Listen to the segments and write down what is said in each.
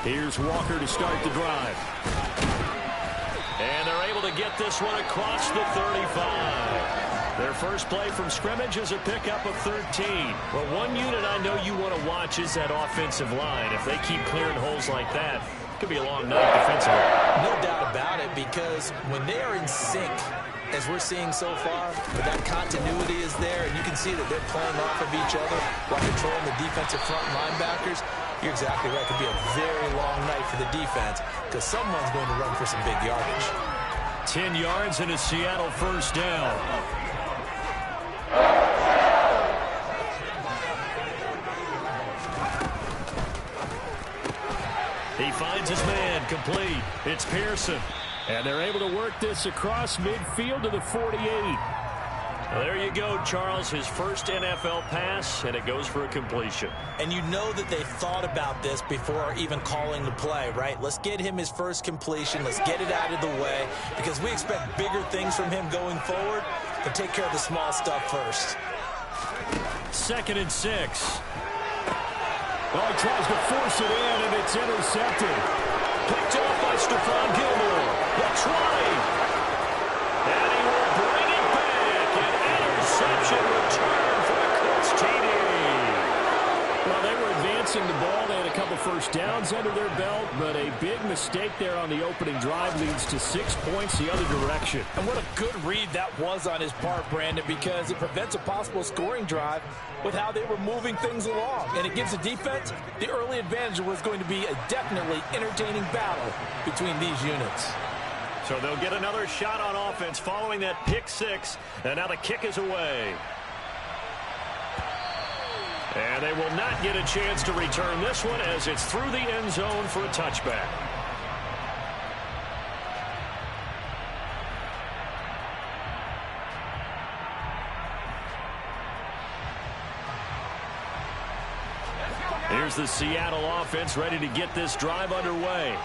Here's Walker to start the drive. And they're able to get this one across the 35. Their first play from scrimmage is a pickup of 13. Well, one unit I know you want to watch is that offensive line. If they keep clearing holes like that, it could be a long night defensively. No doubt about it, because when they are in sync, as we're seeing so far, but that continuity is there, and you can see that they're playing off of each other while controlling the defensive front linebackers. You're exactly right. It could be a very long night for the defense because someone's going to run for some big yardage. 10 yards and a Seattle first down. He finds his man complete. It's Pearson. And they're able to work this across midfield to the 48. Well, there you go, Charles. His first NFL pass, and it goes for a completion. And you know that they thought about this before even calling the play, right? Let's get him his first completion. Let's get it out of the way because we expect bigger things from him going forward, but take care of the small stuff first. 2nd and 6. Well, he tries to force it in, and it's intercepted. Picked off by Stephon Gilmore. The try. And he will bring it back. An interception return for the Colts TD. Well, they were advancing the ball. They had a couple first downs under their belt, but a big mistake there on the opening drive leads to 6 points the other direction. And what a good read that was on his part, Brandon, because it prevents a possible scoring drive with how they were moving things along. And it gives the defense the early advantage. Was going to be a definitely entertaining battle between these units. So they'll get another shot on offense following that pick 6. And now the kick is away. And they will not get a chance to return this one as it's through the end zone for a touchback. Here's the Seattle offense ready to get this drive underway.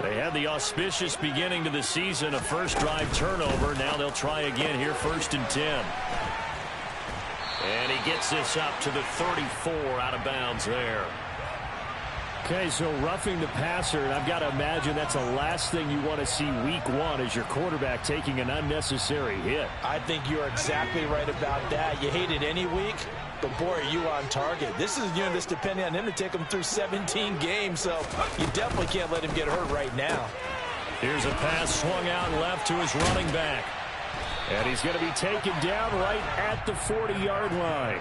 They had the auspicious beginning to the season, a first drive turnover. Now they'll try again here, 1st and 10. And he gets this up to the 34 out of bounds there. Okay, so roughing the passer, and I've got to imagine that's the last thing you want to see week 1 as your quarterback taking an unnecessary hit. I think you're exactly right about that. You hate it any week, but boy, are you on target. This is a unit that's depending on him to take him through 17 games, so you definitely can't let him get hurt right now. Here's a pass swung out left to his running back. And he's going to be taken down right at the 40-yard line.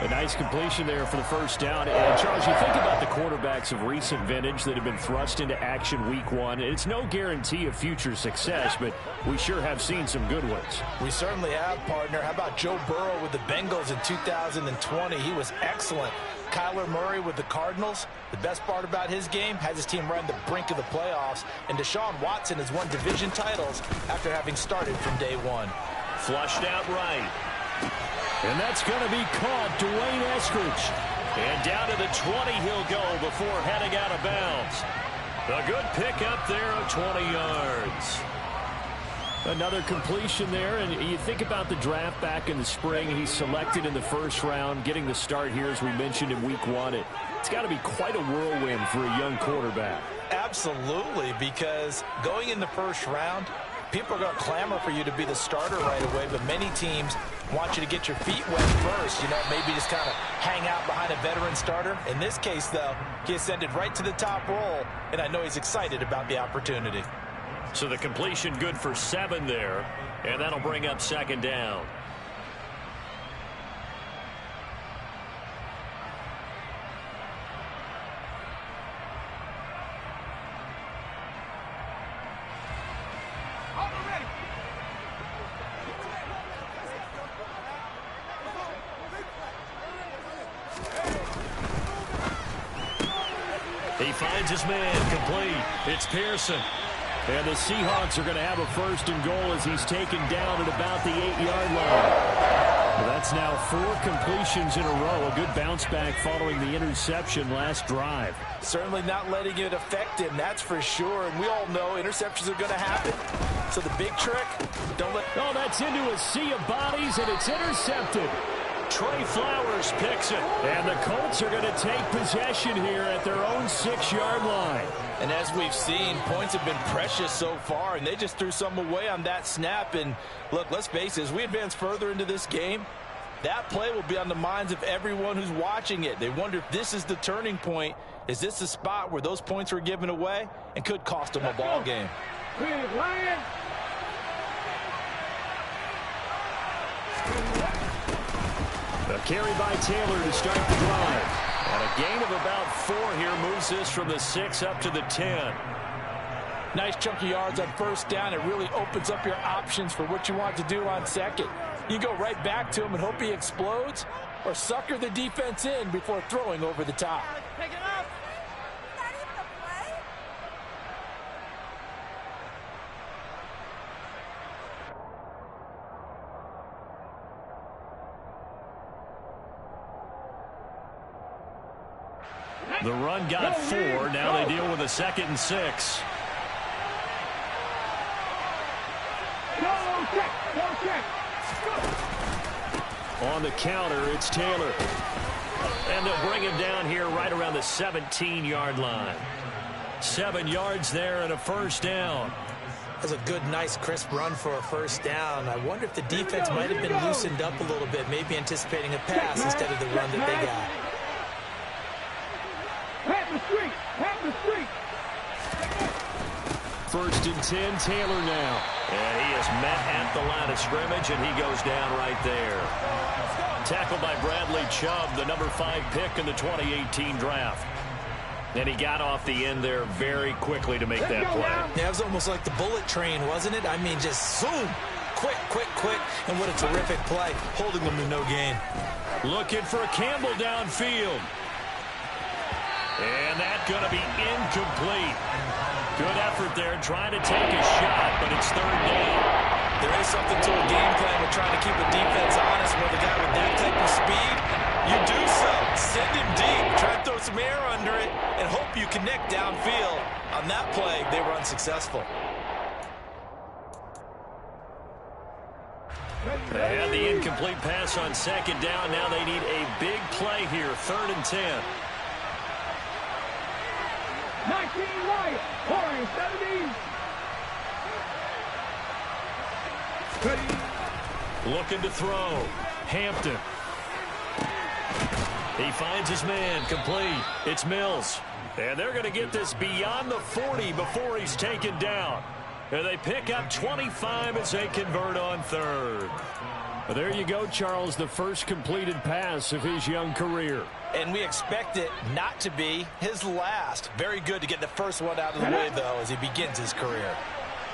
A nice completion there for the first down. And, Charles, you think about the quarterbacks of recent vintage that have been thrust into action week 1. It's no guarantee of future success, but we sure have seen some good ones. We certainly have, partner. How about Joe Burrow with the Bengals in 2020? He was excellent. Kyler Murray with the Cardinals. The best part about his game, has his team right on the brink of the playoffs. And Deshaun Watson has won division titles after having started from day 1. Flushed out right. And that's going to be caught. Dwayne Eskridge. And down to the 20 he'll go before heading out of bounds. A good pickup there of 20 yards. Another completion there, and you think about the draft back in the spring. He's selected in the first round, getting the start here, as we mentioned, in week 1. It's got to be quite a whirlwind for a young quarterback. Absolutely, because going in the first round, people are going to clamor for you to be the starter right away, but many teams want you to get your feet wet first, maybe just kind of hang out behind a veteran starter. In this case, though, he ascended right to the top roll, and I know he's excited about the opportunity. So the completion good for 7 there, and that'll bring up 2nd down. He finds his man complete. It's Pearson. And the Seahawks are going to have a 1st and goal as he's taken down at about the 8-yard line. Well, that's now 4 completions in a row. A good bounce back following the interception last drive. Certainly not letting it affect him, that's for sure. And we all know interceptions are going to happen. So the big trick, don't let... Oh, that's into a sea of bodies, and it's intercepted. Trey Flowers picks it. And the Colts are going to take possession here at their own 6-yard line. And as we've seen, points have been precious so far, and they just threw some away on that snap. And look, let's face it, as we advance further into this game, that play will be on the minds of everyone who's watching it. They wonder if this is the turning point. Is this the spot where those points were given away and could cost them a ball game? A carry by Taylor to start the drive. And a gain of about 4 here moves this from the 6 up to the 10. Nice chunky yards on first down. It really opens up your options for what you want to do on second. You go right back to him and hope he explodes, or sucker the defense in before throwing over the top. Pick it up. The run got 4. Now they deal with a 2nd and 6. On the counter, it's Taylor. And they'll bring him down here right around the 17-yard line. 7 yards there and a first down. That's a good, nice, crisp run for a first down. I wonder if the defense might have been loosened up a little bit, maybe anticipating a pass instead of the run that they got. First and 10, Taylor now. And he is met at the line of scrimmage, and he goes down right there. Tackled by Bradley Chubb, the number 5 pick in the 2018 draft. And he got off the end there very quickly to make that play. Yeah, it was almost like the bullet train, wasn't it? I mean, just zoom. Quick, quick, quick. And what a terrific play, holding them to no gain. Looking for Campbell downfield. And that's going to be incomplete. Good effort there, trying to take a shot, but it's 3rd down. There is something to a game plan with trying to keep a defense honest with a guy with that type of speed. You do so. Send him deep. Try to throw some air under it and hope you connect downfield. On that play, they were unsuccessful. They had the incomplete pass on 2nd down. Now they need a big play here, 3rd and 10. 19 right, pouring 70. Looking to throw. Hampton. He finds his man, complete. It's Mills. And they're going to get this beyond the 40 before he's taken down. And they pick up 25 as they convert on 3rd. Well, there you go, Charles, the first completed pass of his young career. And we expect it not to be his last. Very good to get the first one out of the way, though, as he begins his career.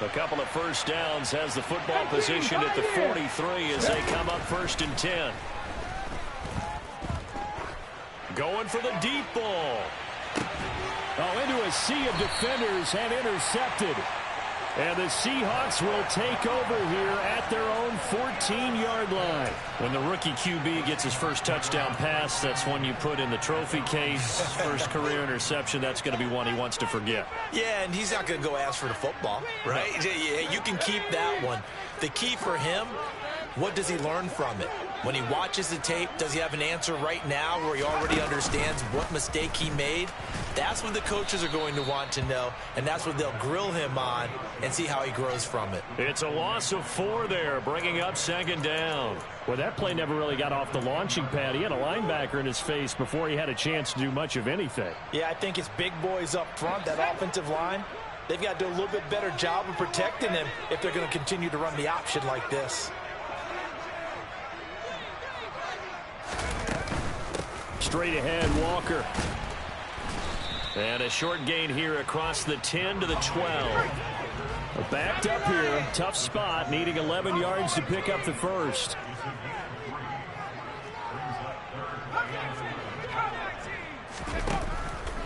A couple of first downs, has the football position at the 43 as they come up 1st and 10. Going for the deep ball. Oh, into a sea of defenders and intercepted. And the Seahawks will take over here at their own 14-yard line. When the rookie QB gets his first touchdown pass, that's one you put in the trophy case. First career interception, that's going to be one he wants to forget. Yeah, and he's not going to go ask for the football, right? No. Yeah, you can keep that one. The key for him, what does he learn from it? When he watches the tape, does he have an answer right now where he already understands what mistake he made? That's what the coaches are going to want to know, and that's what they'll grill him on and see how he grows from it. It's a loss of 4 there, bringing up 2nd down. Well, that play never really got off the launching pad. He had a linebacker in his face before he had a chance to do much of anything. Yeah, I think it's big boys up front, that offensive line. They've got to do a little bit better job of protecting him if they're going to continue to run the option like this. Straight ahead, Walker. And a short gain here across the 10 to the 12. Backed up here, tough spot, needing 11 yards to pick up the first.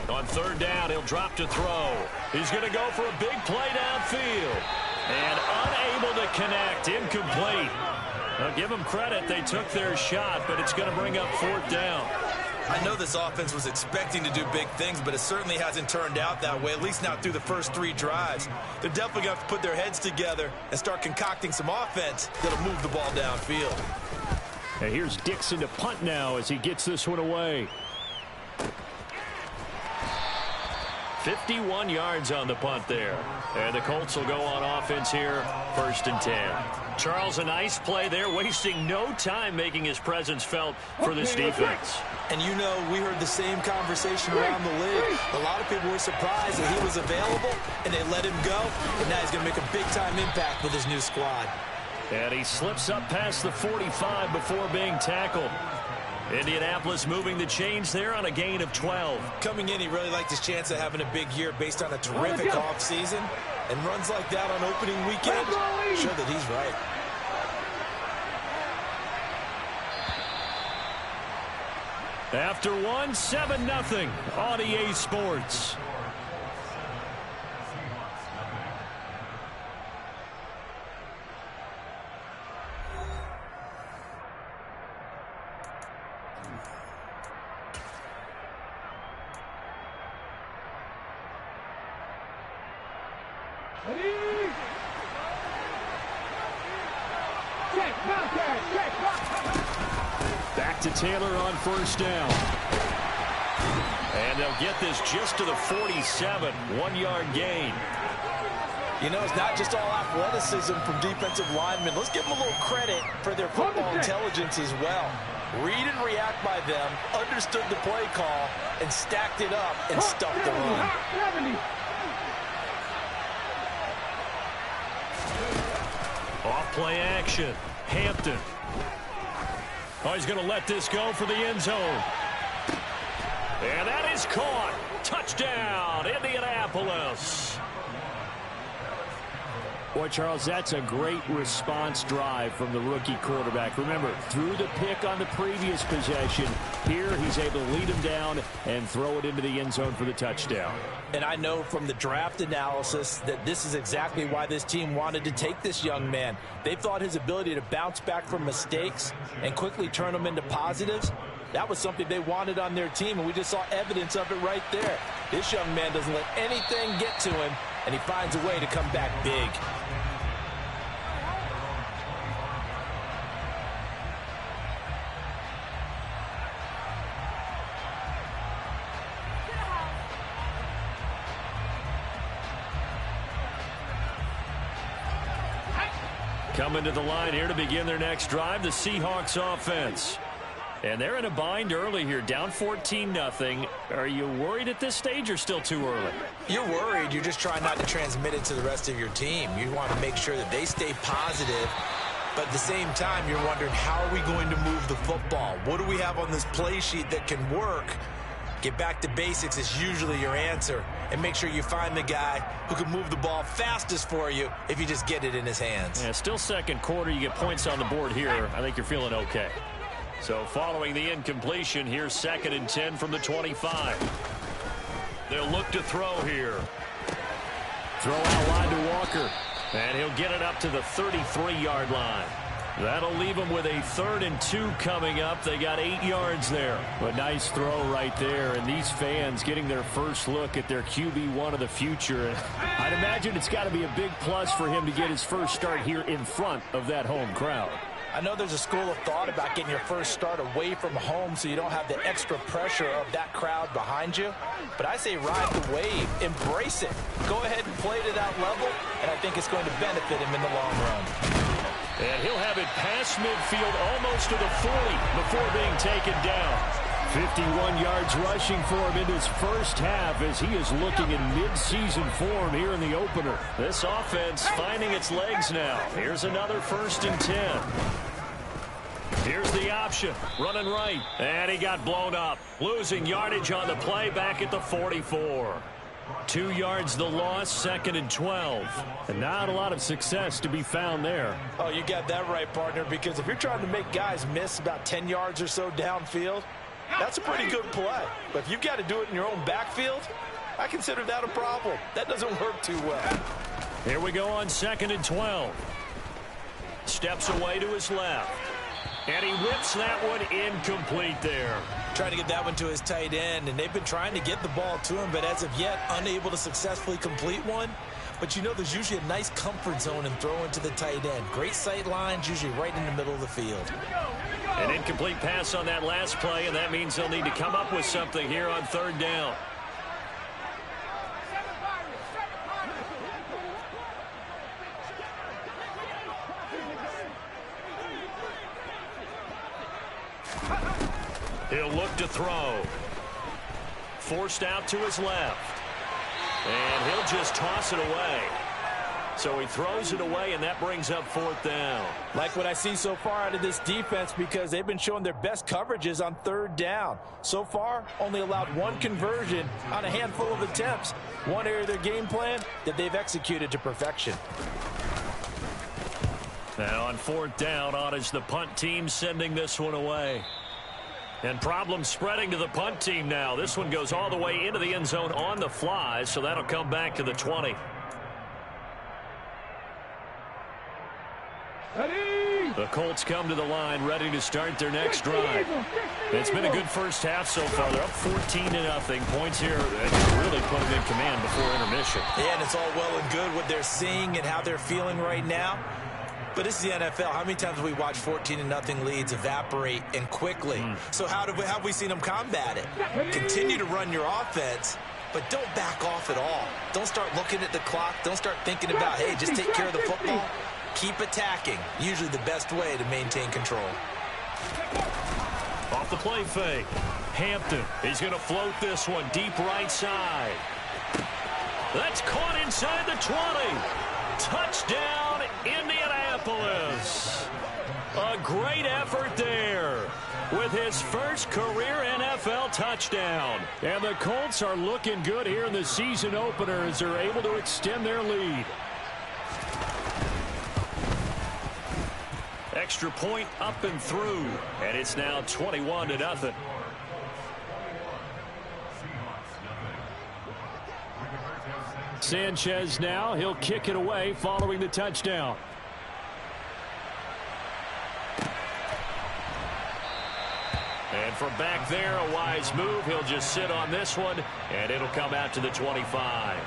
On 3rd down, he'll drop to throw. He's going to go for a big play downfield. And unable to connect, incomplete. Now give them credit, they took their shot, but it's going to bring up 4th down. I know this offense was expecting to do big things, but it certainly hasn't turned out that way, at least not through the first 3 drives. They're definitely going to have to put their heads together and start concocting some offense that'll move the ball downfield. And here's Dixon to punt now as he gets this one away. 51 yards on the punt there. And the Colts will go on offense here, 1st and 10. Charles, a nice play there, wasting no time making his presence felt for this defense. And you know, we heard the same conversation around the league. A lot of people were surprised that he was available, and they let him go. And now he's going to make a big-time impact with his new squad. And he slips up past the 45 before being tackled. Indianapolis moving the chains there on a gain of 12. Coming in, he really liked his chance of having a big year based on a terrific offseason. And runs like that on opening weekend, show that he's right. After one, 7-0 on EA Sports. Back to Taylor on 1st down. And they'll get this just to the 47, 1-yard gain. You know, it's not just all athleticism from defensive linemen. Let's give them a little credit for their football intelligence as well. Read and react by them, understood the play call, and stacked it up and stuffed the run. Off play action. Hampton. Oh, he's going to let this go for the end zone. And that is caught. Touchdown, Indianapolis. Boy, Charles, that's a great response drive from the rookie quarterback. Remember, threw the pick on the previous possession. Here, he's able to lead him down and throw it into the end zone for the touchdown. And I know from the draft analysis that this is exactly why this team wanted to take this young man. They thought his ability to bounce back from mistakes and quickly turn them into positives, that was something they wanted on their team, and we just saw evidence of it right there. This young man doesn't let anything get to him, and he finds a way to come back big. Coming to the line here to begin their next drive, the Seahawks offense. And they're in a bind early here, down 14-0. Are you worried at this stage or still too early? You're worried. You're just trying not to transmit it to the rest of your team. You want to make sure that they stay positive. But at the same time, you're wondering, how are we going to move the football? What do we have on this play sheet that can work? Get back to basics is usually your answer. And make sure you find the guy who can move the ball fastest for you if you just get it in his hands. Yeah, still second quarter. You get points on the board here. I think you're feeling okay. So following the incompletion, here's 2nd and 10 from the 25. They'll look to throw here. Throw out line to Walker. And he'll get it up to the 33-yard line. That'll leave them with a 3rd and 2 coming up. They got 8 yards there. But nice throw right there. And these fans getting their first look at their QB1 of the future. I'd imagine it's got to be a big plus for him to get his first start here in front of that home crowd. I know there's a school of thought about getting your first start away from home so you don't have the extra pressure of that crowd behind you. But I say ride the wave. Embrace it. Go ahead and play to that level, and I think it's going to benefit him in the long run. And he'll have it past midfield almost to the 40 before being taken down. 51 yards rushing for him in his first half as he is looking in mid-season form here in the opener. This offense finding its legs now. Here's another 1st and 10. Here's the option, running right, and he got blown up. Losing yardage on the play back at the 44. 2 yards the loss, 2nd and 12. And not a lot of success to be found there. Oh, you got that right, partner, because if you're trying to make guys miss about 10 yards or so downfield, that's a pretty good play. But if you've got to do it in your own backfield, I consider that a problem. That doesn't work too well. Here we go on 2nd and 12. Steps away to his left. And he whips that one incomplete there. Trying to get that one to his tight end, and they've been trying to get the ball to him, but as of yet, unable to successfully complete one. But you know there's usually a nice comfort zone in throwing to the tight end. Great sight lines, usually right in the middle of the field. An incomplete pass on that last play, and that means they'll need to come up with something here on third down. He'll look to throw. Forced out to his left. And he'll just toss it away. So he throws it away, and that brings up fourth down. Like what I see so far out of this defense, because they've been showing their best coverages on third down. So far, only allowed one conversion on a handful of attempts. One area of their game plan that they've executed to perfection. Now on fourth down, on is the punt team sending this one away. And problems spreading to the punt team now. This one goes all the way into the end zone on the fly, so that'll come back to the 20. The Colts come to the line ready to start their next drive. It's been a good first half so far. They're up 14-0. Points here that really put them in command before intermission. Yeah, and it's all well and good what they're seeing and how they're feeling right now. But this is the NFL. How many times have we watched 14-0 leads evaporate and quickly? So how have we seen them combat it? Continue to run your offense, but don't back off at all. Don't start looking at the clock. Don't start thinking about, hey, just take care of the football. Keep attacking. Usually the best way to maintain control. Off the play fake. Hampton. He's going to float this one deep right side. That's caught inside the 20. Touchdown, Indianapolis. A great effort there with his first career NFL touchdown. And the Colts are looking good here in the season opener as they're able to extend their lead. Extra point up and through, and it's now 21-0. Sanchez now, he'll kick it away following the touchdown. And from back there, a wise move. He'll just sit on this one, and it'll come out to the 25.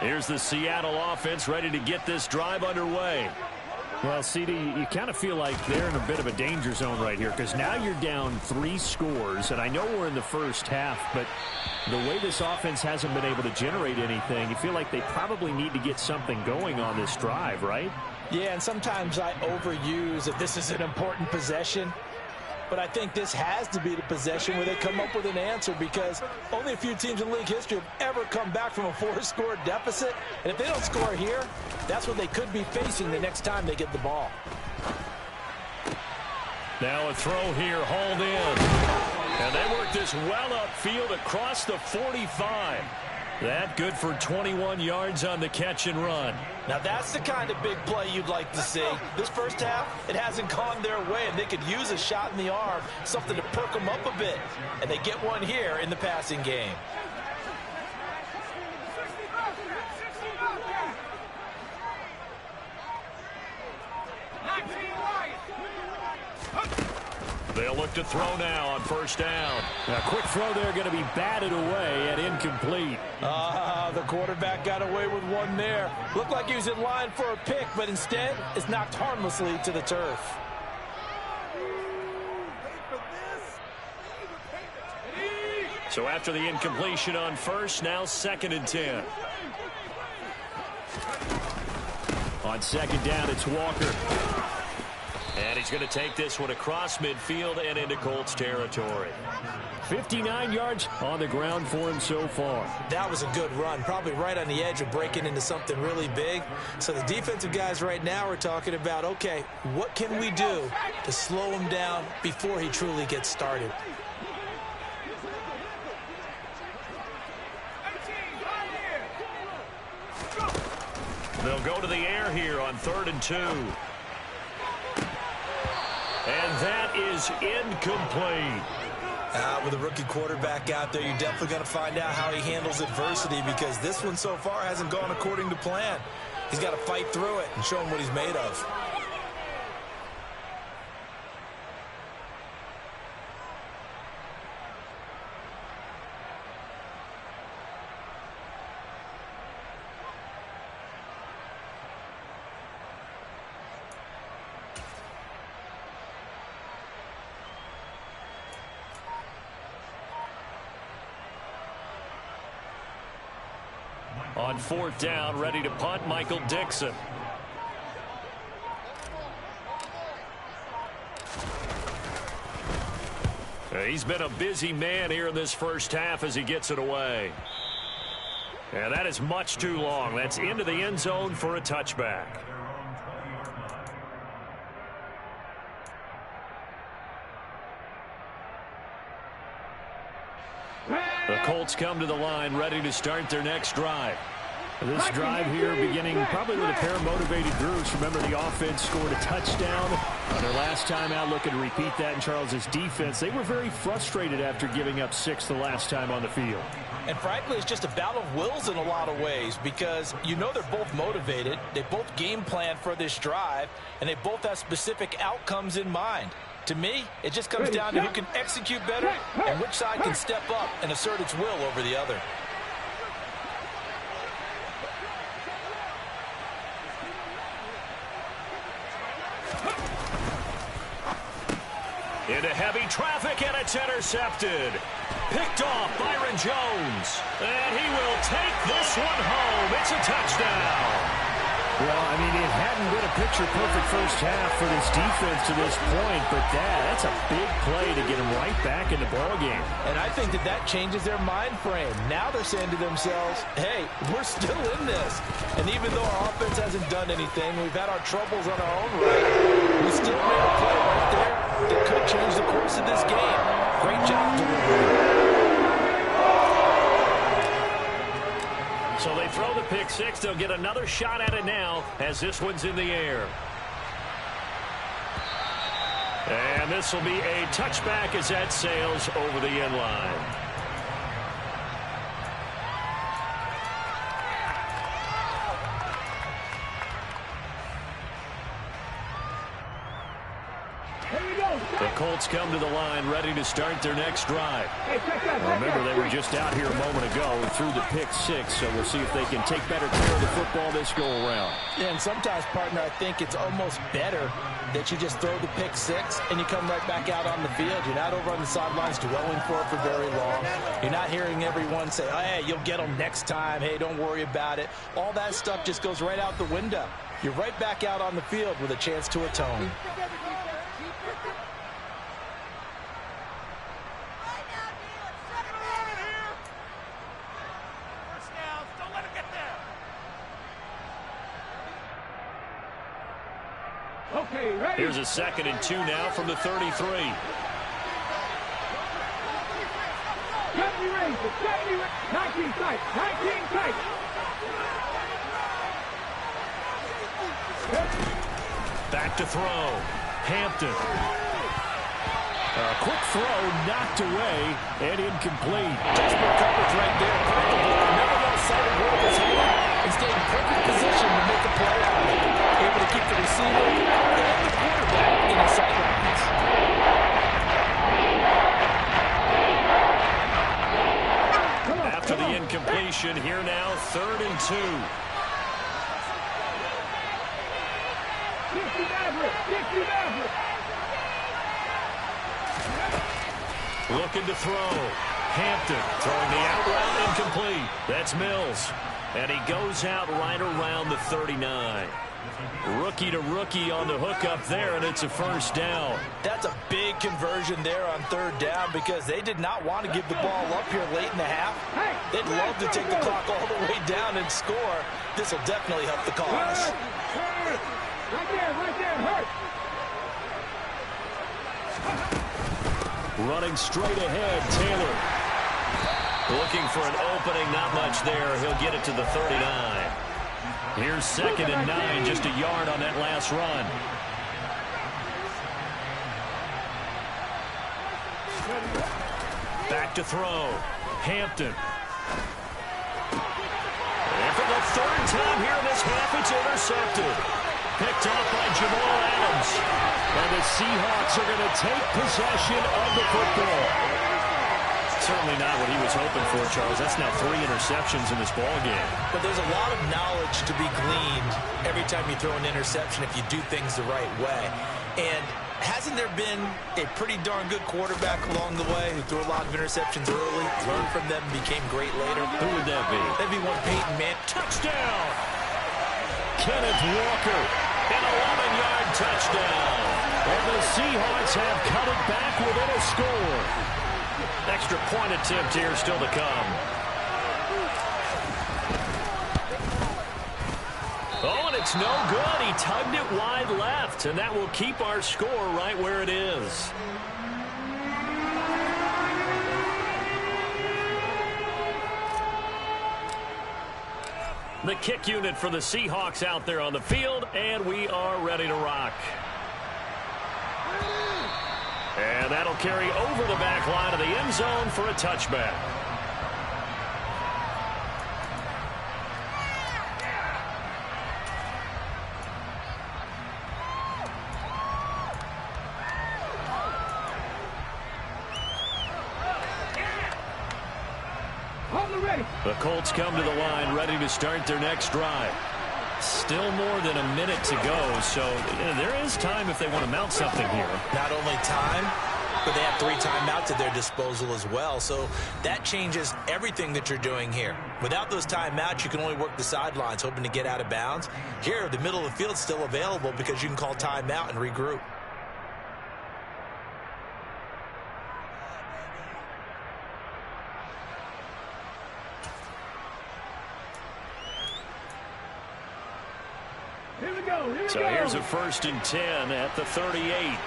Here's the Seattle offense ready to get this drive underway. Well, CD, you kind of feel like they're in a bit of a danger zone right here because now you're down 3 scores, and I know we're in the first half, but the way this offense hasn't been able to generate anything, you feel like they probably need to get something going on this drive, right? Yeah, and sometimes I overuse that this is an important possession. But I think this has to be the possession where they come up with an answer because only a few teams in league history have ever come back from a 4-score deficit. And if they don't score here, that's what they could be facing the next time they get the ball. Now a throw here, hauled in. And they work this well upfield across the 45. That good for 21 yards on the catch and run. Now that's the kind of big play you'd like to see. This first half, it hasn't gone their way, and they could use a shot in the arm, something to perk them up a bit. And they get one here in the passing game. They'll look to throw now on first down. A quick throw there going to be batted away and incomplete. The quarterback got away with one there. Looked like he was in line for a pick, but instead it's knocked harmlessly to the turf. So after the incompletion on first, now 2nd and 10. On second down, it's Walker. And he's going to take this one across midfield and into Colts territory. 59 yards on the ground for him so far. That was a good run, probably right on the edge of breaking into something really big. So the defensive guys right now are talking about, okay, what can we do to slow him down before he truly gets started? They'll go to the air here on 3rd and 2. And that is incomplete. With a rookie quarterback out there, you're definitely going to find out how he handles adversity because this one so far hasn't gone according to plan. He's got to fight through it and show him what he's made of. On fourth down, ready to punt, Michael Dixon. He's been a busy man here in this first half as he gets it away. And that is much too long. That's into the end zone for a touchback. The Colts come to the line ready to start their next drive. This drive here beginning probably with a pair of motivated groups. Remember, the offense scored a touchdown on their last time out, looking to repeat that in Charles' defense. They were very frustrated after giving up 6 the last time on the field. And frankly, it's just a battle of wills in a lot of ways because you know they're both motivated. They both game plan for this drive, and they both have specific outcomes in mind. To me, it just comes down to who can execute better and which side can step up and assert its will over the other. Into heavy traffic, and it's intercepted. Picked off Byron Jones. And he will take this one home. It's a touchdown. Well, I mean, it hadn't been a picture-perfect first half for this defense to this point, but that's a big play to get them right back in the ballgame. And I think that changes their mind frame. Now they're saying to themselves, hey, we're still in this. And even though our offense hasn't done anything, we've had our troubles on our own right, we still made a play right there that could change the course of this game. Great job delivering. So they throw the pick six. They'll get another shot at it now as this one's in the air. And this will be a touchback as that sails over the end line. The Colts come to the line ready to start their next drive. Remember, they were just out here a moment ago through the pick six, so we'll see if they can take better care of the football this go-around. Yeah, and sometimes, partner, I think it's almost better that you just throw the pick six and you come right back out on the field. You're not over on the sidelines dwelling for it for very long. You're not hearing everyone say, oh, hey, you'll get them next time. Hey, don't worry about it. All that stuff just goes right out the window. You're right back out on the field with a chance to atone. Here's a 2nd and 2 now from the 33. Back to throw. Hampton. A quick throw knocked away and incomplete. Desperate coverage right there. Never lost sight of where it was headed and stayed in perfect position to make a play out of it. Able to keep the receiver and the quarterback in the sidelines. After the incompletion, here now, 3rd and 2. Looking to throw. Hampton throwing the out route incomplete. That's Mills. And he goes out right around the 39. Rookie to rookie on the hook up there, and it's a first down. That's a big conversion there on 3rd down because they did not want to give the ball up here late in the half. They'd love to take the clock all the way down and score. This will definitely help the cause. Right there, hurt. Running straight ahead, Taylor. Looking for an opening, not much there. He'll get it to the 39. Here's 2nd and 9, just a yard on that last run. Back to throw. Hampton. And for the 3rd time here in this half, it's intercepted. Picked off by Jamal Adams. And the Seahawks are going to take possession of the football. Certainly not what he was hoping for, Charles. That's now 3 interceptions in this ballgame. But there's a lot of knowledge to be gleaned every time you throw an interception if you do things the right way. And has hasn't there been a pretty darn good quarterback along the way who threw a lot of interceptions early, learned from them, and became great later? Who would that be? That'd be one Peyton Manning. Touchdown! Kenneth Walker, an 11-yard touchdown. And the Seahawks have cut it back within a score. Extra point attempt here still to come. Oh, and it's no good. He tugged it wide left, and that will keep our score right where it is. The kick unit for the Seahawks out there on the field, and we are ready to rock. And that'll carry over the back line of the end zone for a touchback. The Colts come to the line ready to start their next drive. Still more than a minute to go, so there is time if they want to mount something here. Not only time, but they have 3 timeouts at their disposal as well, so that changes everything that you're doing here. Without those timeouts, you can only work the sidelines, hoping to get out of bounds. Here, the middle of the field is still available because you can call timeout and regroup. So here's a 1st and 10 at the 38.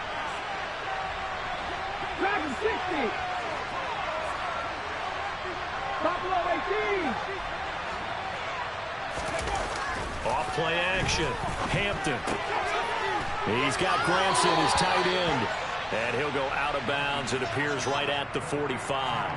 Dragon 60. Buffalo 18. Off play action. Hampton. He's got Granson, his tight end. And he'll go out of bounds. It appears right at the 45.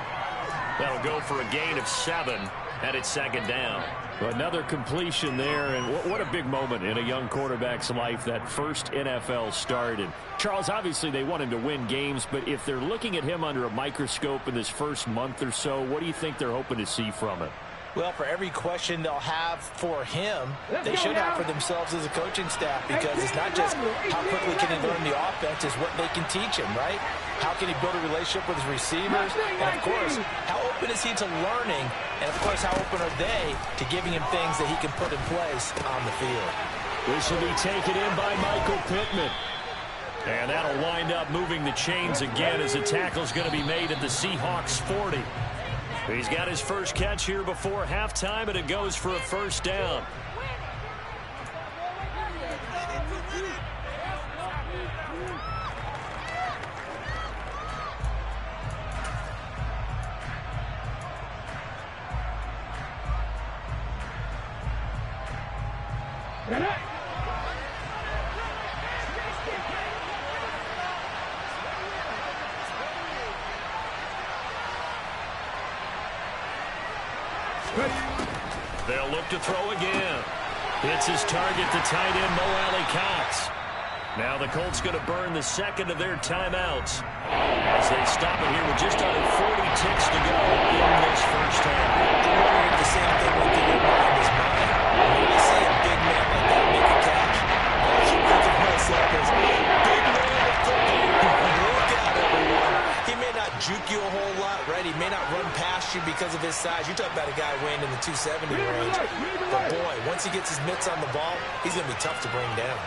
That'll go for a gain of 7. And it's 2nd down. Another completion there, and what a big moment in a young quarterback's life, that first NFL start. And Charles, obviously they want him to win games, but if they're looking at him under a microscope in this first month or so, what do you think they're hoping to see from him? Well, for every question they'll have for him, they should have for themselves as a coaching staff, because it's not just how quickly can he learn the offense, it's what they can teach him, right? How can he build a relationship with his receivers? And, of course, how open is he to learning? And, of course, how open are they to giving him things that he can put in place on the field? This will be taken in by Michael Pittman. And that'll wind up moving the chains again as the tackle's going to be made at the Seahawks 40. He's got his first catch here before halftime, and it goes for a 1st down. They'll look to throw again. Hits his target, the tight end, Mo Alley-Cox. Now the Colts going to burn the 2nd of their timeouts as they stop it here with just under 40 ticks to go in this first half. I'm wondering if the same thing went through your mind as mine. When you see a big man like that make a catch, all I can think of myself is, big man of football. Look out, everyone. He may not juke you a whole lot, right? He may not run past you because of his size. You talk about a guy weighing in the 270 range. But, boy, once he gets his mitts on the ball, he's going to be tough to bring down.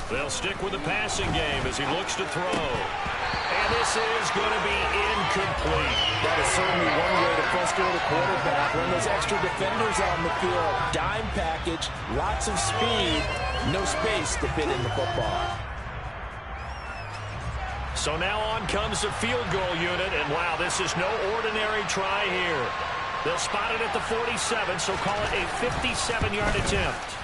They'll stick with the passing game as he looks to throw. And this is going to be incomplete. That is certainly one way to frustrate a quarterback. When there's extra defenders on the field, dime package, lots of speed, no space to fit in the football. So now on comes the field goal unit, and wow, this is no ordinary try here. They'll spot it at the 47, so call it a 57-yard attempt.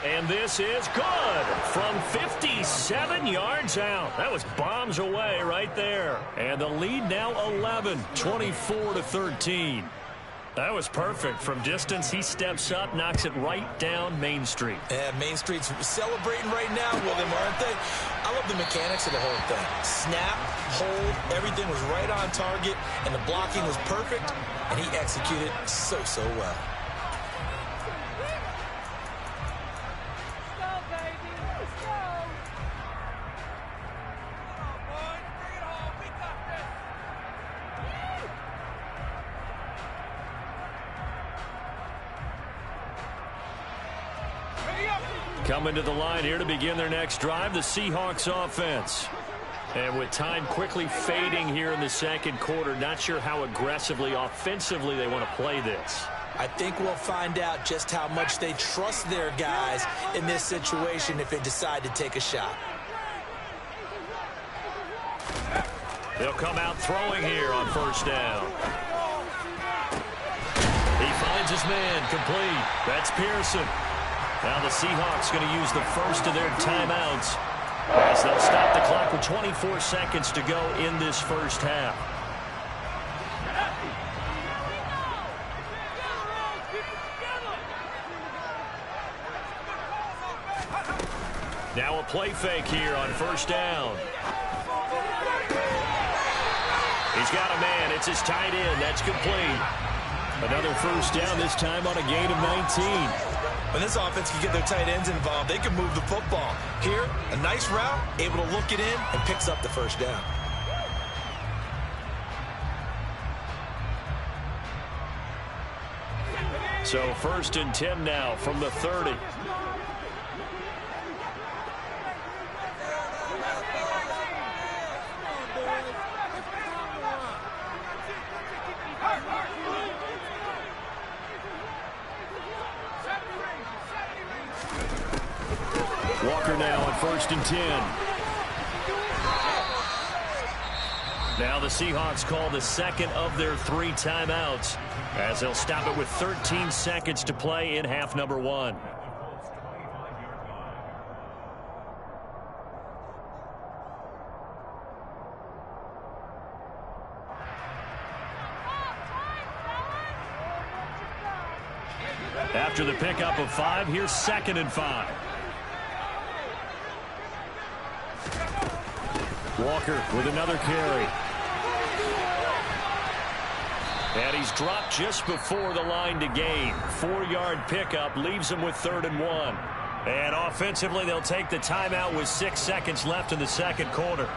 And this is good from 57 yards out. That was bombs away right there. And the lead now 11, 24-13. That was perfect. From distance, he steps up, knocks it right down Main Street. Yeah, Main Street's celebrating right now, William, aren't they? I love the mechanics of the whole thing. Snap, hold, everything was right on target, and the blocking was perfect, and he executed so well. Coming to the line here to begin their next drive, the Seahawks offense. And with time quickly fading here in the second quarter, not sure how aggressively, offensively they want to play this. I think we'll find out just how much they trust their guys in this situation if they decide to take a shot. They'll come out throwing here on first down. He finds his man complete. That's Pearson. Now the Seahawks going to use the first of their timeouts as they'll stop the clock with 24 seconds to go in this first half. Now a play fake here on first down. He's got a man. It's his tight end. That's complete. Another first down, this time on a gain of 19. When this offense can get their tight ends involved, they can move the football. Here, a nice route, able to look it in, and picks up the first down. So first and 10 now from the 30. Walker now on first and 10. Now the Seahawks call the second of their 3 timeouts as they'll stop it with 13 seconds to play in half number 1. After the pickup of 5, here's second and 5. Walker with another carry. And he's dropped just before the line to gain. 4-yard pickup leaves him with 3rd and 1. And offensively, they'll take the timeout with 6 seconds left in the second quarter.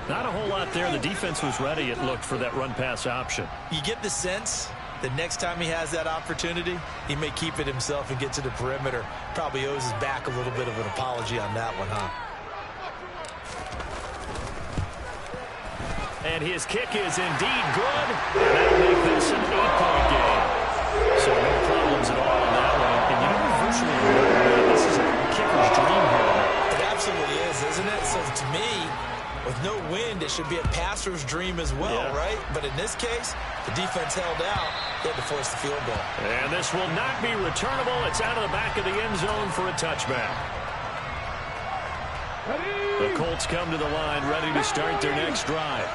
Not a whole lot there. The defense was ready, it looked, for that run-pass option. You get the sense that next time he has that opportunity, he may keep it himself and get to the perimeter. Probably owes his back a little bit of an apology on that one, huh? And his kick is indeed good. And that'll make this an 8-point game. So no problems at all on that one. And you know, virtually this is a kicker's dream here tonight. It absolutely is, isn't it? So to me, with no wind, it should be a passer's dream as well, yeah. Right? But in this case, the defense held out. They had to force the field goal. And this will not be returnable. It's out of the back of the end zone for a touchback. The Colts come to the line ready to start their next drive.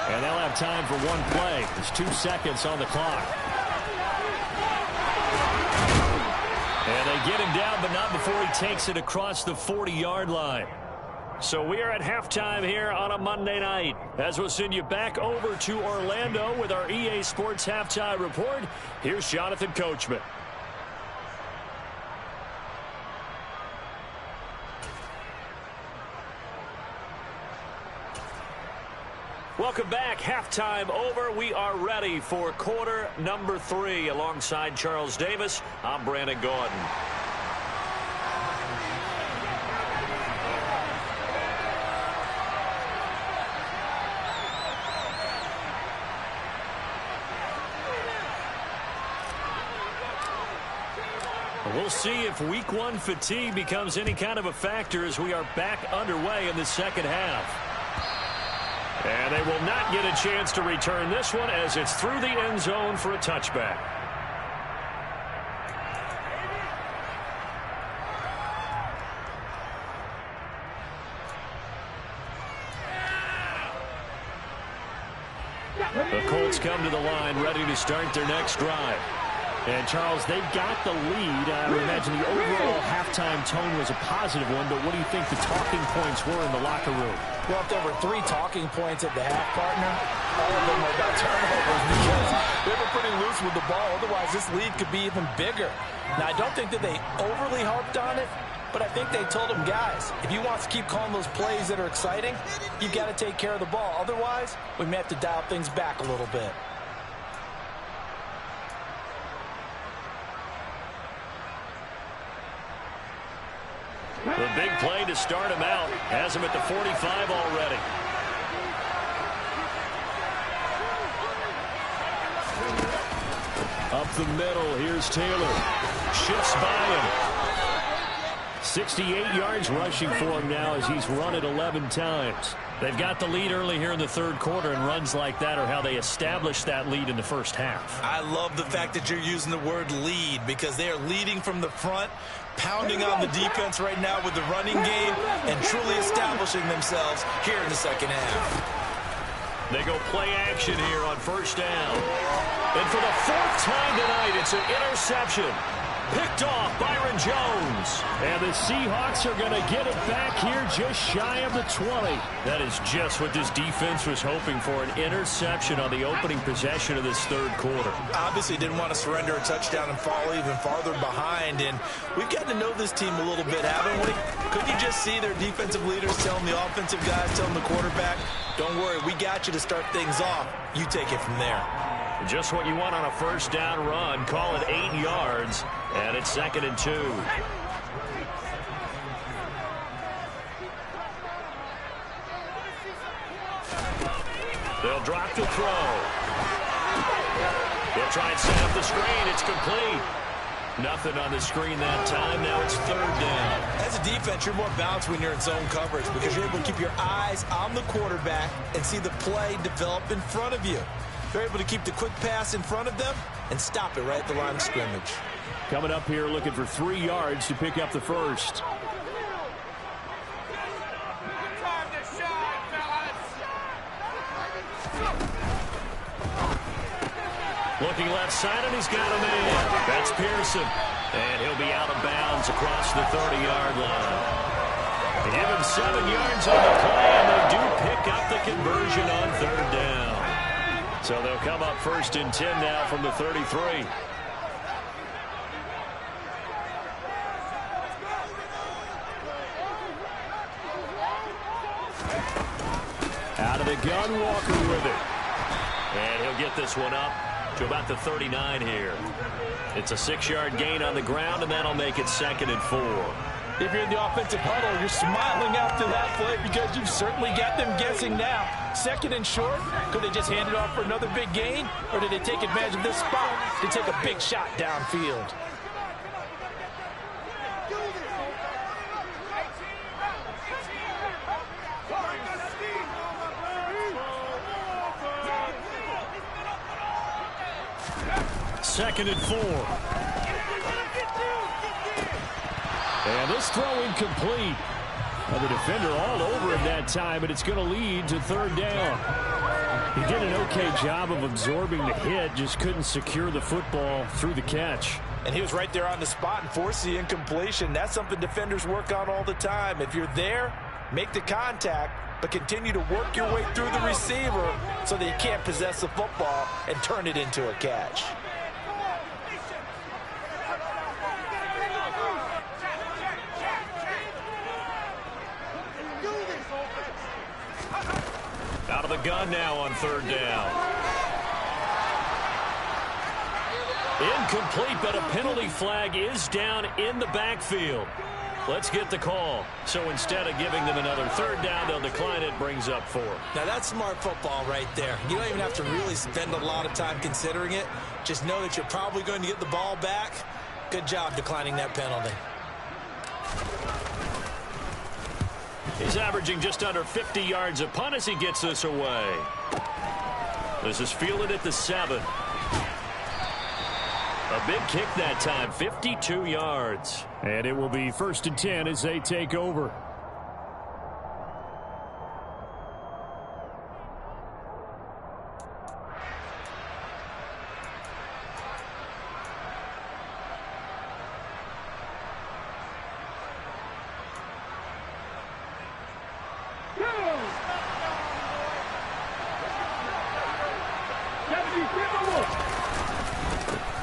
And they'll have time for one play. There's 2 seconds on the clock. And they get him down, but not before he takes it across the 40-yard line. So we are at halftime here on a Monday night, as we'll send you back over to Orlando with our EA Sports Halftime Report. Here's Jonathan Coachman. Welcome back. Halftime over. We are ready for quarter number 3. Alongside Charles Davis, I'm Brandon Gordon. We'll see if week 1 fatigue becomes any kind of a factor as we are back underway in the second half. And they will not get a chance to return this one as it's through the end zone for a touchback. The Colts come to the line ready to start their next drive. And, Charles, they've got the lead. I would imagine the overall halftime tone was a positive one, but what do you think the talking points were in the locker room? Well, if there were 3 talking points at the half, partner, all of them were about turnovers because they were pretty loose with the ball. Otherwise, this lead could be even bigger. Now, I don't think that they overly harped on it, but I think they told them, guys, if you want to keep calling those plays that are exciting, you've got to take care of the ball. Otherwise, we may have to dial things back a little bit. The big play to start him out has him at the 45 already. Up the middle, here's Taylor. Shifts by him. 68 yards rushing for him now as he's run it 11 times. They've got the lead early here in the third quarter, and runs like that are how they establish that lead in the first half. I love the fact that you're using the word lead, because they are leading from the front, pounding on the defense right now with the running game, and truly establishing themselves here in the second half. They go play action here on first down. And for the fourth time tonight, it's an interception. Picked off Byron Jones. And the Seahawks are going to get it back here just shy of the 20. That is just what this defense was hoping for, an interception on the opening possession of this third quarter. Obviously didn't want to surrender a touchdown and fall even farther behind. And we've gotten to know this team a little bit, haven't we? Could you just see their defensive leaders telling the offensive guys, telling the quarterback, don't worry, we got you to start things off. You take it from there. Just what you want on a first down run. Call it 8 yards, and it's 2nd and 2. They'll drop the throw. They'll try and set up the screen. It's complete. Nothing on the screen that time. Now it's 3rd down. As a defense, you're more balanced when you're in zone coverage, because you're able to keep your eyes on the quarterback and see the play develop in front of you. They're able to keep the quick pass in front of them and stop it right at the line of scrimmage. Coming up here looking for 3 yards to pick up the first. Looking left side, and he's got a man. That's Pearson. And he'll be out of bounds across the 30-yard line. They give him 7 yards on the play, and they do pick up the conversion on 3rd down. So they'll come up 1st and 10 now from the 33. Out of the gun, Walker with it. And he'll get this one up to about the 39 here. It's a 6-yard gain on the ground, and that'll make it 2nd and 4. If you're in the offensive huddle, you're smiling after that play, because you've certainly got them guessing now. 2nd and short, could they just hand it off for another big gain? Or did they take advantage of this spot to take a big shot downfield? Second and 4. And this throw incomplete. Well, the defender all over him that time, but it's going to lead to 3rd down. He did an okay job of absorbing the hit, just couldn't secure the football through the catch. And he was right there on the spot and forced the incompletion. That's something defenders work on all the time. If you're there, make the contact, but continue to work your way through the receiver so that you can't possess the football and turn it into a catch. Out of the gun now on 3rd down. Incomplete, but a penalty flag is down in the backfield. Let's get the call. So instead of giving them another 3rd down, they'll decline it, brings up 4. Now that's smart football right there. You don't even have to really spend a lot of time considering it. Just know that you're probably going to get the ball back. Good job declining that penalty. He's averaging just under 50 yards a punt as he gets this away. This is fielded at the 7. A big kick that time, 52 yards. And it will be 1st and 10 as they take over.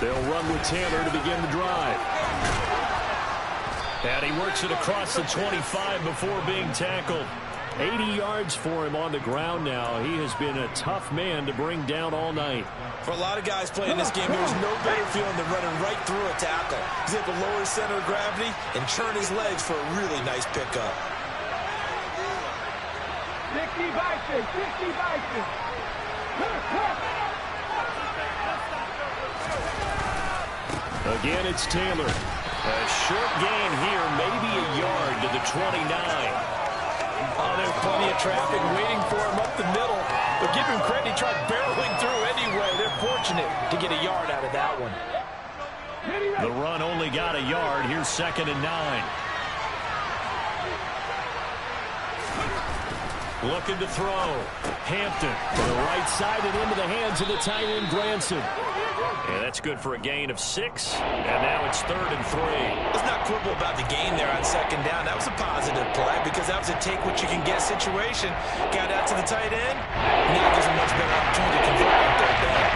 They'll run with Taylor to begin the drive. And he works it across the 25 before being tackled. 80 yards for him on the ground now. He has been a tough man to bring down all night. For a lot of guys playing this game, there's no better feeling than running right through a tackle. He's able to lower his center of gravity and churn his legs for a really nice pickup. 60 Vikings, 60 Vikings. Again, it's Taylor. A short gain here, maybe a yard to the 29. Oh, there's plenty of traffic waiting for him up the middle. But give him credit, he tried barreling through anyway. They're fortunate to get a yard out of that one. The run only got a yard. Here's 2nd and 9. Looking to throw. Hampton to the right side and into the hands of the tight end, Granson. And that's good for a gain of 6. And now it's 3rd and 3. Let's not quibble about the gain there on 2nd down. That was a positive play because that was a take-what-you-can-get situation. Got out to the tight end. Now there's a much better opportunity to convert on 3rd down.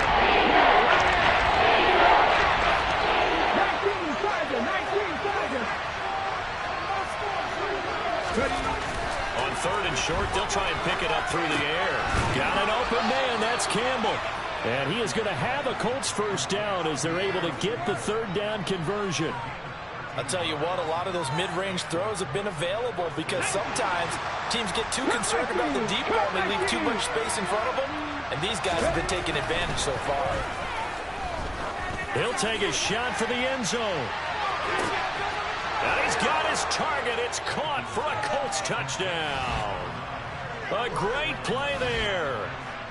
19 Tiger, 19 Tiger. On 3rd and short, they'll try and pick it up through the air. Got an open man. That's Campbell. And he is going to have a Colts 1st down as they're able to get the 3rd down conversion. I'll tell you what, a lot of those mid-range throws have been available because sometimes teams get too concerned about the deep ball and they leave too much space in front of them. And these guys have been taking advantage so far. He'll take a shot for the end zone. And he's got his target. It's caught for a Colts touchdown. A great play there.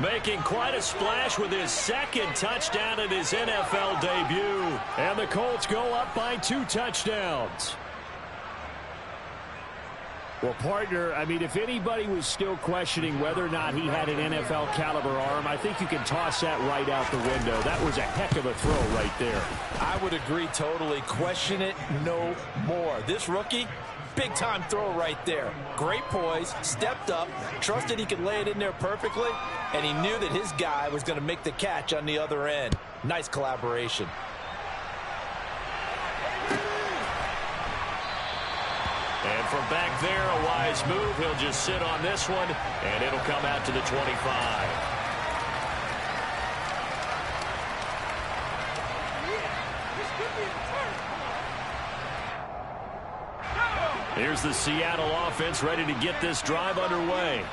Making quite a splash with his 2nd touchdown in his NFL debut. And the Colts go up by 2 touchdowns. Well, partner, I mean, if anybody was still questioning whether or not he had an NFL caliber arm, I think you can toss that right out the window. That was a heck of a throw right there. I would agree totally. Question it no more. This rookie, big-time throw right there. Great poise, stepped up, trusted he could lay it in there perfectly, and he knew that his guy was going to make the catch on the other end. Nice collaboration. And from back there, a wise move. He'll just sit on this one, and it'll come out to the 25. Here's the Seattle offense ready to get this drive underway.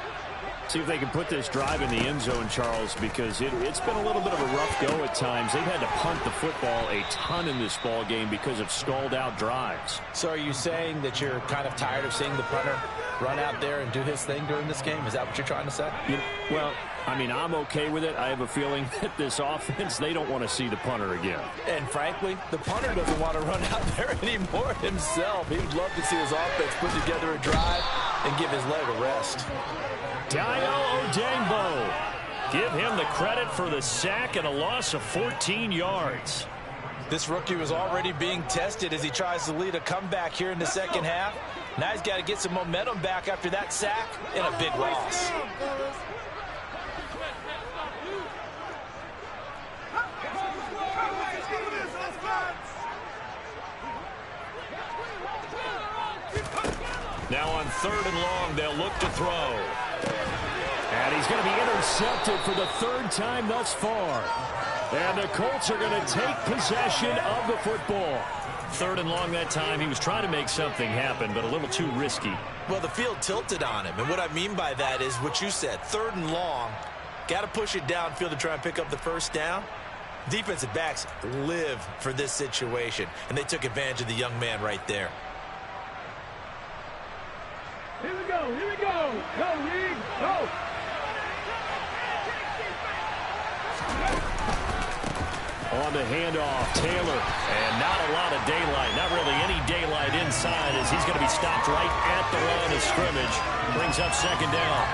See if they can put this drive in the end zone, Charles, because it's been a little bit of a rough go at times. They've had to punt the football a ton in this ball game because of stalled-out drives. So are you saying that you're kind of tired of seeing the punter run out there and do his thing during this game? Is that what you're trying to say? Well, I mean, I'm okay with it. I have a feeling that this offense, they don't want to see the punter again. And frankly, the punter doesn't want to run out there anymore himself. He'd love to see his offense put together a drive and give his leg a rest. Dayo Odeyingbo. Give him the credit for the sack and a loss of 14 yards. This rookie was already being tested as he tries to lead a comeback here in the 2nd half. Now he's got to get some momentum back after that sack and a big loss. Now on 3rd and long, they'll look to throw. And he's going to be intercepted for the 3rd time thus far. And the Colts are going to take possession of the football. 3rd and long that time. He was trying to make something happen, but a little too risky. Well, the field tilted on him. And what I mean by that is what you said. 3rd and long. Got to push it downfield to try and pick up the 1st down. Defensive backs live for this situation. And they took advantage of the young man right there. Here we go, here we go. Go, Reed, go. On the handoff, Taylor. And not a lot of daylight. Not really any daylight inside as he's going to be stopped right at the line of scrimmage. Brings up 2nd down.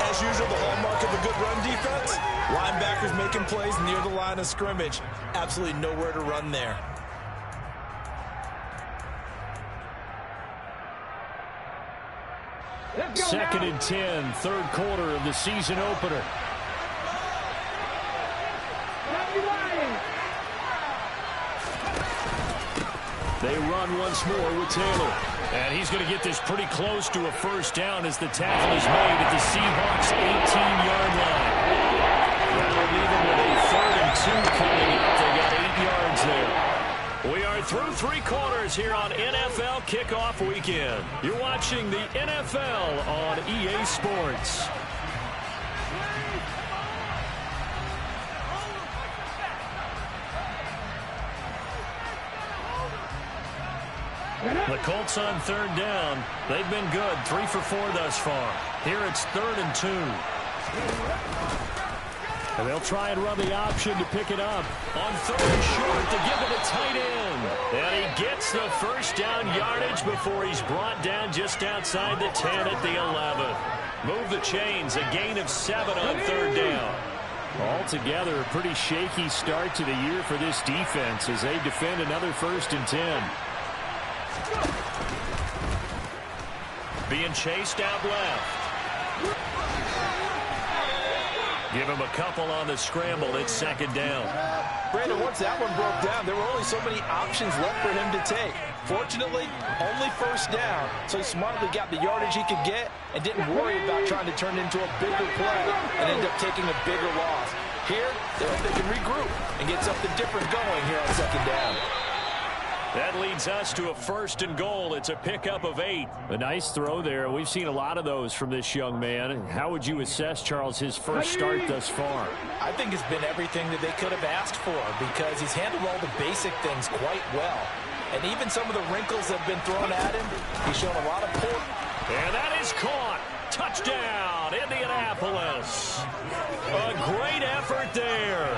As usual, the hallmark of a good run defense. Linebackers making plays near the line of scrimmage. Absolutely nowhere to run there. Second and 10, 3rd quarter of the season opener. They run once more with Taylor. And he's going to get this pretty close to a 1st down as the tackle is made at the Seahawks' 18-yard line. That'll leave them with a 3rd and 2 coming up. They got 8 yards there. We are through three quarters here on NFL Kickoff Weekend. You're watching the NFL on EA Sports. The Colts on third down. They've been good. 3 for 4 thus far. Here it's 3rd and 2. And they'll try and run the option to pick it up. On 3rd and short to give it a tight end. And he gets the first down yardage before he's brought down just outside the 10 at the 11. Move the chains. A gain of 7 on 3rd down. Altogether, a pretty shaky start to the year for this defense as they defend another 1st and 10. Being chased out left. Give him a couple on the scramble. It's 2nd down. Brandon, once that one broke down, there were only so many options left for him to take. Fortunately, only 1st down, so he smartly got the yardage he could get and didn't worry about trying to turn it into a bigger play and end up taking a bigger loss. Here, they hope they can regroup and get something different going here on 2nd down. That leads us to a 1st and goal. It's a pickup of 8. A nice throw there. We've seen a lot of those from this young man. How would you assess, Charles, his first start thus far? I think it's been everything that they could have asked for because he's handled all the basic things quite well. And even some of the wrinkles that have been thrown at him, he's shown a lot of pull. And that is caught. Touchdown, Indianapolis. A great effort there.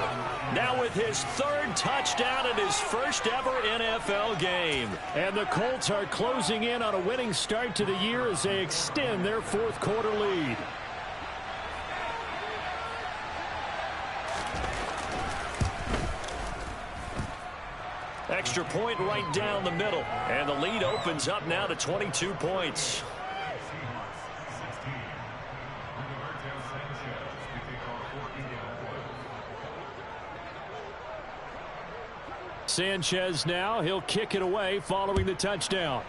Now with his 3rd touchdown and his first ever NFL game. And the Colts are closing in on a winning start to the year as they extend their 4th quarter lead. Extra point right down the middle. And the lead opens up now to 22 points. Sanchez now. He'll kick it away following the touchdown.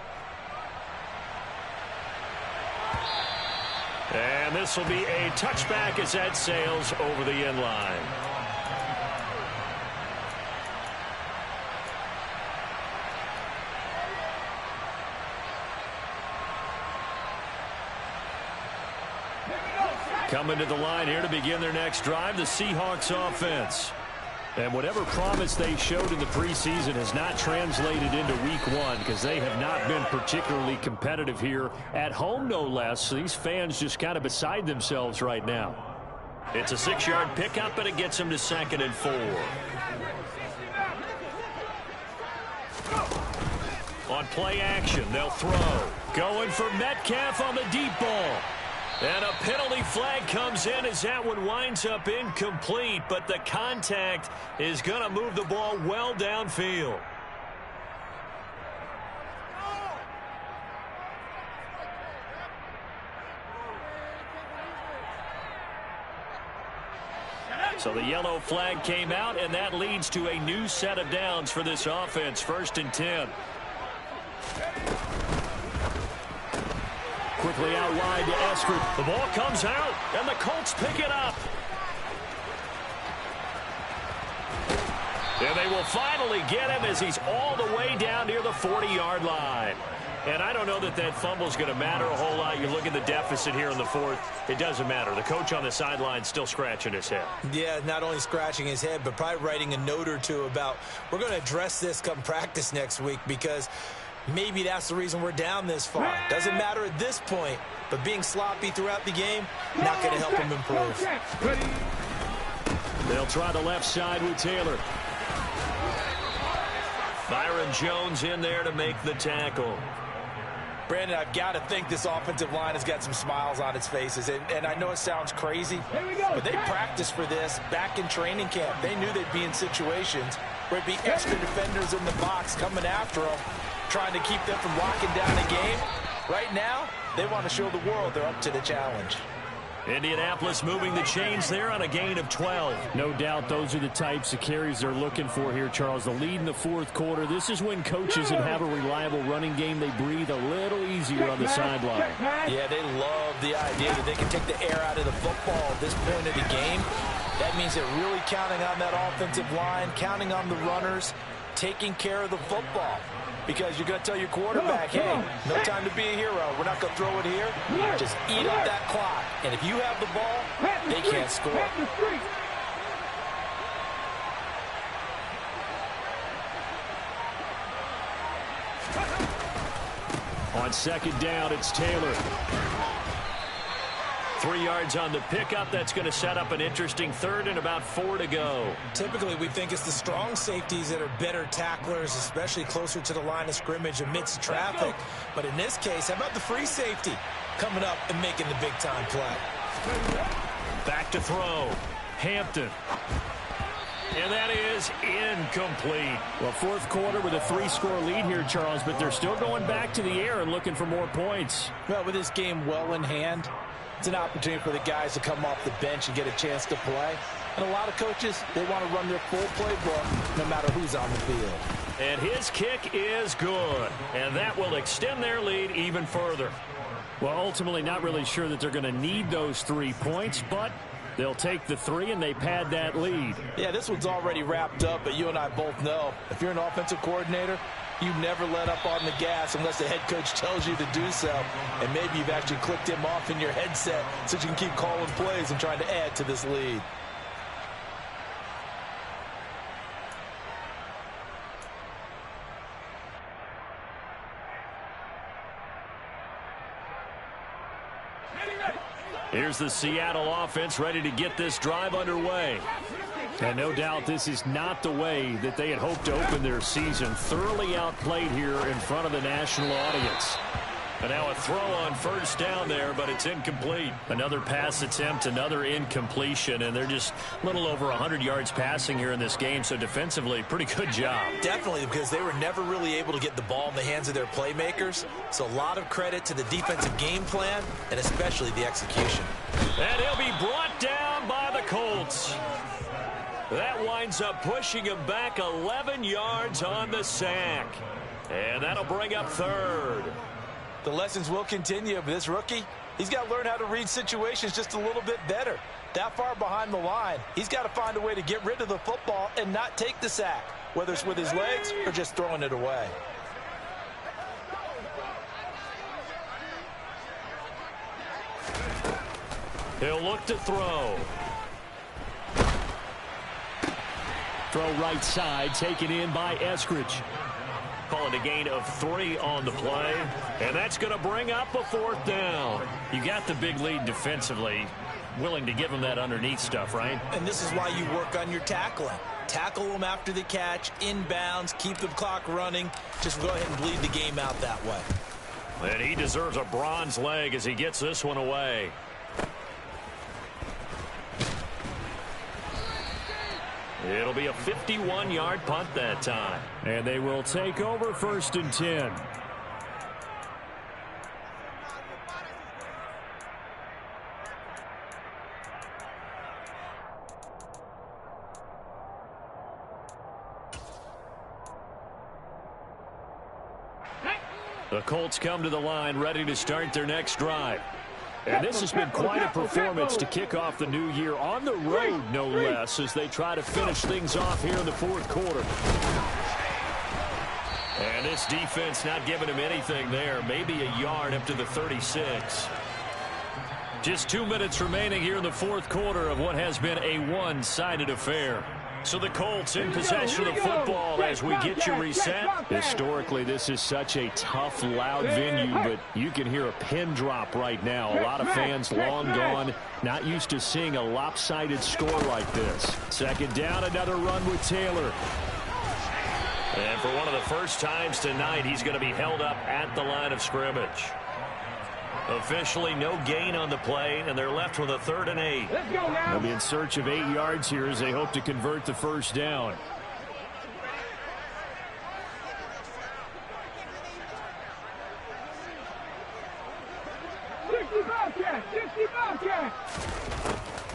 And this will be a touchback as that sails over the end line. Coming to the line here to begin their next drive, the Seahawks offense. And whatever promise they showed in the preseason has not translated into week 1 because they have not been particularly competitive here at home, no less. These fans just kind of beside themselves right now. It's a 6-yard pickup, and it gets them to 2nd and 4. On play action, they'll throw. Going for Metcalf on the deep ball. And a penalty flag comes in as that one winds up incomplete, but the contact is going to move the ball well downfield. So the yellow flag came out, and that leads to a new set of downs for this offense. 1st and 10. Quickly out wide to Eskridge. The ball comes out, and the Colts pick it up. And they will finally get him as he's all the way down near the 40-yard line. And I don't know that that fumble is going to matter a whole lot. You look at the deficit here in the 4th. It doesn't matter. The coach on the sideline still scratching his head. Yeah, not only scratching his head, but probably writing a note or two about we're going to address this come practice next week because maybe that's the reason we're down this far. Doesn't matter at this point, but being sloppy throughout the game, not going to help him improve. They'll try the left side with Taylor. Byron Jones in there to make the tackle. Brandon, I've got to think this offensive line has got some smiles on its faces. And I know it sounds crazy, but they practiced for this back in training camp. They knew they'd be in situations where it'd be extra defenders in the box coming after them, trying to keep them from locking down a game. Right now, they want to show the world they're up to the challenge. Indianapolis moving the chains there on a gain of 12. No doubt those are the types of carries they're looking for here, Charles. The lead in the 4th quarter. This is when coaches that have a reliable running game, they breathe a little easier on the sideline. Yeah, they love the idea that they can take the air out of the football at this point of the game. That means they're really counting on that offensive line, counting on the runners taking care of the football. Because you're going to tell your quarterback, hey, no time to be a hero. We're not going to throw it here. Just eat up that clock. And if you have the ball, they can't score. On second down, it's Taylor. 3 yards on the pickup. That's going to set up an interesting third and about 4 to go. Typically, we think it's the strong safeties that are better tacklers, especially closer to the line of scrimmage amidst traffic. But in this case, how about the free safety coming up and making the big-time play? Back to throw. Hampton. And that is incomplete. Well, fourth quarter with a 3-score lead here, Charles, but they're still going back to the air and looking for more points. Well, with this game well in hand, it's an opportunity for the guys to come off the bench and get a chance to play. And a lot of coaches, they want to run their full playbook no matter who's on the field. And his kick is good. And that will extend their lead even further. Well, ultimately not really sure that they're going to need those 3 points, but they'll take the 3 and they pad that lead. Yeah, this one's already wrapped up, but you and I both know if you're an offensive coordinator, you never let up on the gas unless the head coach tells you to do so. And maybe you've actually clicked him off in your headset so you can keep calling plays and trying to add to this lead. Here's the Seattle offense ready to get this drive underway. And no doubt this is not the way that they had hoped to open their season. Thoroughly outplayed here in front of the national audience. And now a throw on first down there, but it's incomplete. Another pass attempt, another incompletion, and they're just a little over 100 yards passing here in this game, so defensively, pretty good job. Definitely, because they were never really able to get the ball in the hands of their playmakers. So a lot of credit to the defensive game plan, and especially the execution. And he'll be brought down by the Colts. That winds up pushing him back 11 yards on the sack. And that'll bring up third. The lessons will continue, but this rookie, he's got to learn how to read situations just a little bit better. That far behind the line, he's got to find a way to get rid of the football and not take the sack, whether it's with his legs or just throwing it away. He'll look to throw. Throw right side, taken in by Eskridge. Calling a gain of 3 on the play. And that's going to bring up a 4th down. You got the big lead defensively. Willing to give them that underneath stuff, right? And this is why you work on your tackling. Tackle them after the catch, inbounds, keep the clock running. Just go ahead and bleed the game out that way. And he deserves a bronze leg as he gets this one away. It'll be a 51-yard punt that time. And they will take over 1st and 10. The Colts come to the line ready to start their next drive. And this has been quite a performance to kick off the new year on the road, no less, as they try to finish things off here in the 4th quarter. And this defense not giving him anything there, maybe a yard up to the 36. Just 2 minutes remaining here in the 4th quarter of what has been a one-sided affair. So the Colts in possession of the football as we get you reset. Historically, this is such a tough, loud venue, but you can hear a pin drop right now. A lot of fans long gone, not used to seeing a lopsided score like this. 2nd down, another run with Taylor. And for one of the first times tonight, he's going to be held up at the line of scrimmage. Officially no gain on the play, and they're left with a 3rd and 8. Let's go now. They'll be in search of 8 yards here as they hope to convert the first down.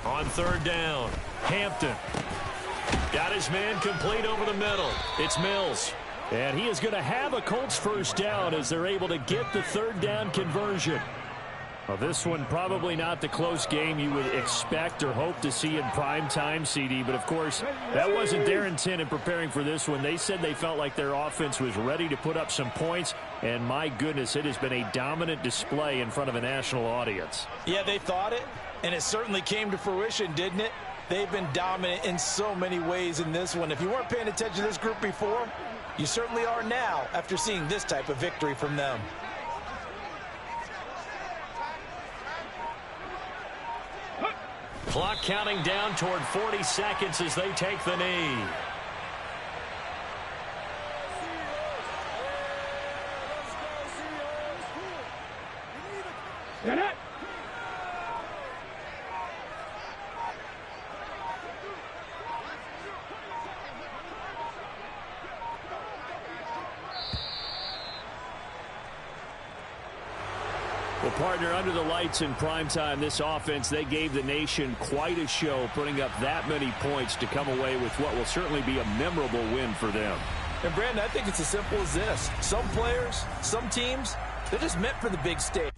On 3rd down, Hampton. Got his man complete over the middle. It's Mills. And he is going to have a Colts first down as they're able to get the 3rd down conversion. Well, this one probably not the close game you would expect or hope to see in prime time, CD. But, of course, that wasn't their intent in preparing for this one. They said they felt like their offense was ready to put up some points. And, my goodness, it has been a dominant display in front of a national audience. Yeah, they thought it, and it certainly came to fruition, didn't it? They've been dominant in so many ways in this one. If you weren't paying attention to this group before, you certainly are now after seeing this type of victory from them. Clock counting down toward 40 seconds as they take the knee. Get it! Well, partner, under the lights in primetime, this offense, they gave the nation quite a show, putting up that many points to come away with what will certainly be a memorable win for them. And, Brandon, I think it's as simple as this. Some players, some teams, they're just meant for the big stage.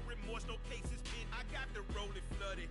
Remorse, no cases pinned. I got the rolling flooded.